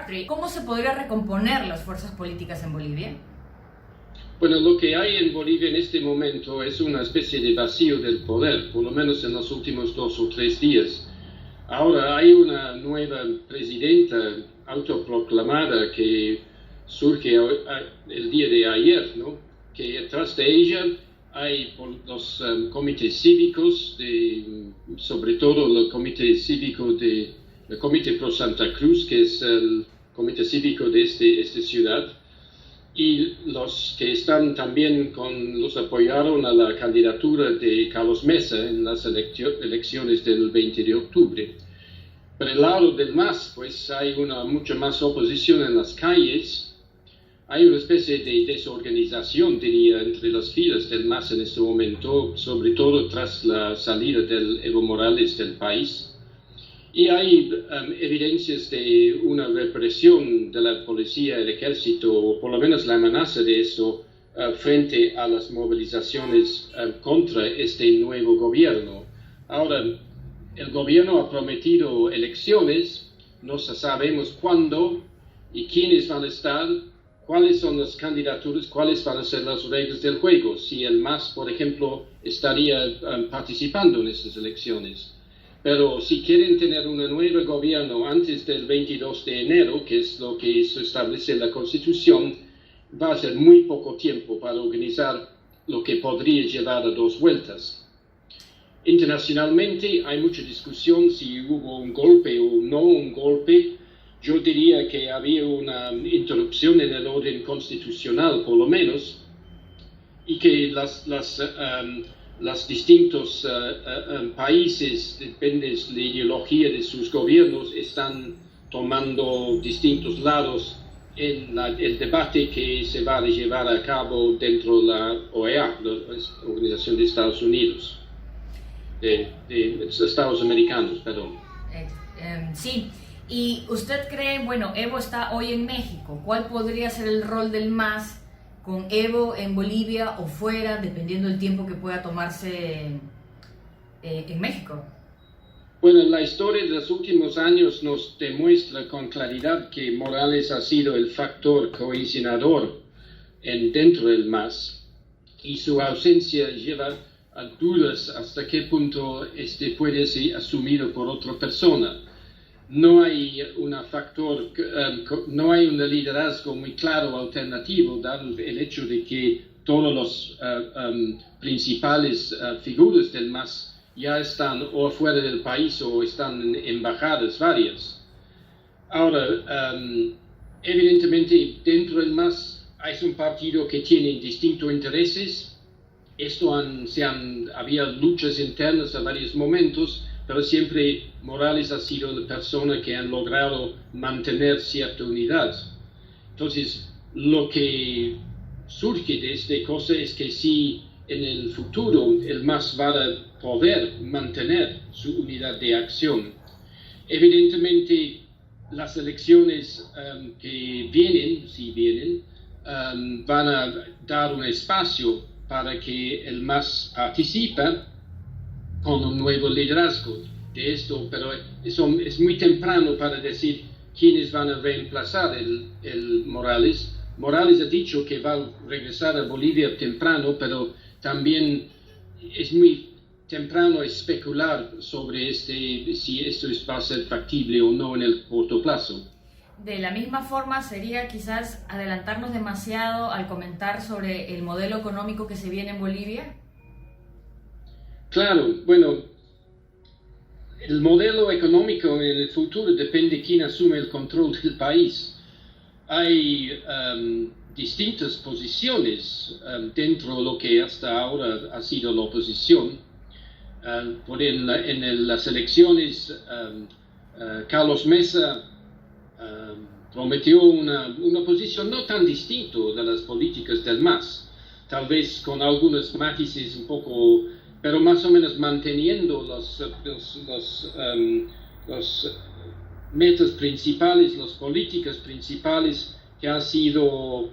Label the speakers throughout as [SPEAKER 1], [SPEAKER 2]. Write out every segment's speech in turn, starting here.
[SPEAKER 1] Macri, ¿cómo se podría recomponer las fuerzas políticas en Bolivia?
[SPEAKER 2] Bueno, lo que hay en Bolivia en este momento es una especie de vacío del poder, por lo menos en los últimos 2 o 3 días. Ahora hay una nueva presidenta autoproclamada que surge el día de ayer, ¿no? Que detrás de ella hay los comités cívicos, sobre todo el comité cívico el Comité Pro Santa Cruz, que es el comité cívico de esta ciudad, y los que están también los apoyaron a la candidatura de Carlos Mesa en las elecciones del 20 de octubre. Por el lado del MAS, pues hay mucha más oposición en las calles. Hay una especie de desorganización, diría, entre las filas del MAS en este momento, sobre todo tras la salida de Evo Morales del país. Y hay evidencias de una represión de la policía, el ejército, o por lo menos la amenaza de eso, frente a las movilizaciones contra este nuevo gobierno. Ahora, el gobierno ha prometido elecciones, no sabemos cuándo y quiénes van a estar, cuáles son las candidaturas, cuáles van a ser las reglas del juego, si el MAS, por ejemplo, estaría participando en estas elecciones. Pero si quieren tener un nuevo gobierno antes del 22 de enero, que es lo que se establece en la Constitución, va a ser muy poco tiempo para organizar lo que podría llevar a 2 vueltas. Internacionalmente hay mucha discusión si hubo un golpe o no un golpe. Yo diría que había una interrupción en el orden constitucional, por lo menos, y que los distintos países, depende de la ideología de sus gobiernos, están tomando distintos lados en el debate que se va a llevar a cabo dentro de la OEA, la Organización de Estados Unidos, de Estados Americanos, perdón.
[SPEAKER 1] Sí, y usted cree, bueno, Evo está hoy en México, ¿cuál podría ser el rol del MAS con Evo en Bolivia o fuera, dependiendo del tiempo que pueda tomarse en México?
[SPEAKER 2] Bueno, la historia de los últimos años nos demuestra con claridad que Morales ha sido el factor cohesionador dentro del MAS, y su ausencia lleva a dudas hasta qué punto puede ser asumido por otra persona. No hay no hay un liderazgo muy claro alternativo, dado el hecho de que todos los principales figuras del MAS ya están o fuera del país o están en embajadas varias. Ahora, evidentemente dentro del MAS hay un partido que tiene distintos intereses. Había luchas internas a varios momentos, pero siempre Morales ha sido la persona que ha logrado mantener cierta unidad. Entonces, lo que surge de esta cosa es que si en el futuro el MAS va a poder mantener su unidad de acción, evidentemente las elecciones que vienen, si vienen, van a dar un espacio para que el MAS participe con un nuevo liderazgo de esto, pero es muy temprano para decir quiénes van a reemplazar el Morales. Morales ha dicho que va a regresar a Bolivia temprano, pero también es muy temprano especular sobre si esto va a ser factible o no en el corto plazo.
[SPEAKER 1] De la misma forma, sería quizás adelantarnos demasiado al comentar sobre el modelo económico que se viene en Bolivia.
[SPEAKER 2] Claro, bueno, el modelo económico en el futuro depende de quién asume el control del país. Hay distintas posiciones dentro de lo que hasta ahora ha sido la oposición. En las elecciones, Carlos Mesa prometió una posición no tan distinta de las políticas del MAS, tal vez con algunos matices un poco, pero más o menos manteniendo los metas principales, las políticas principales que han sido,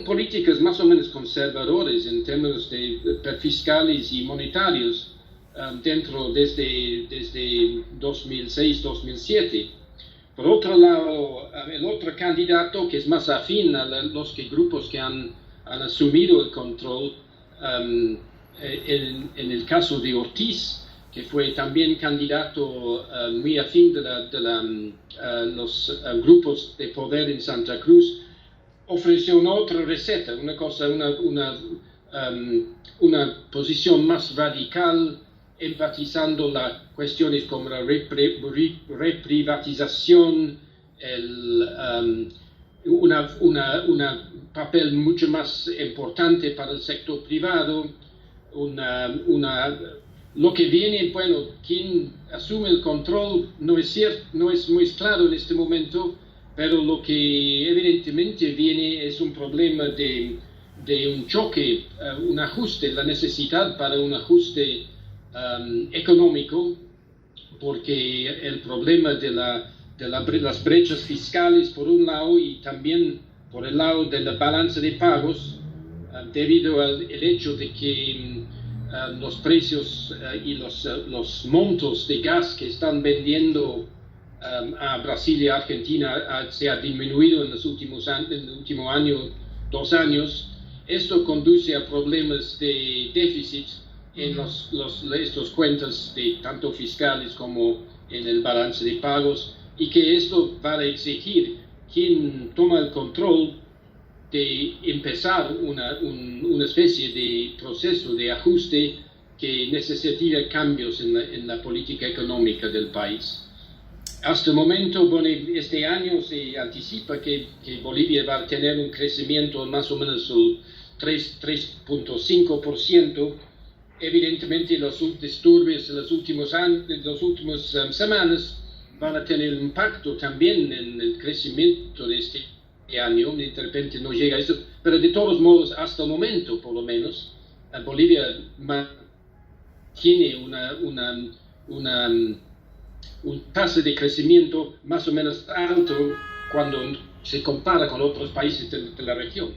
[SPEAKER 2] políticas más o menos conservadoras en términos de fiscales y monetarios desde 2006-2007. Por otro lado, el otro candidato que es más afín a los grupos que han asumido el control, en el caso de Ortiz, que fue también candidato muy afín de los grupos de poder en Santa Cruz, ofreció una otra receta, una posición más radical, enfatizando las cuestiones como la reprivatización, un papel mucho más importante para el sector privado, lo que viene, bueno, quien asume el control no es muy claro en este momento, pero lo que evidentemente viene es un problema de un choque, un ajuste, la necesidad para un ajuste económico, porque el problema de las brechas fiscales por un lado y también por el lado de la balanza de pagos, debido al hecho de que los precios y los montos de gas que están vendiendo a Brasil y a Argentina se ha disminuido en el último año, 2 años. Esto conduce a problemas de déficit en estos cuentas, tanto fiscales como en el balance de pagos, y que esto va a exigir quien toma el control de empezar una especie de proceso de ajuste que necesitaría cambios en la política económica del país. Hasta el momento, bueno, este año se anticipa que Bolivia va a tener un crecimiento más o menos del 3.5%. Evidentemente, los disturbios en las últimas semanas van a tener un impacto también en el crecimiento de este año. De repente no llega a eso, pero de todos modos, hasta el momento, por lo menos, Bolivia tiene una tasa de crecimiento más o menos alto cuando se compara con otros países de la región.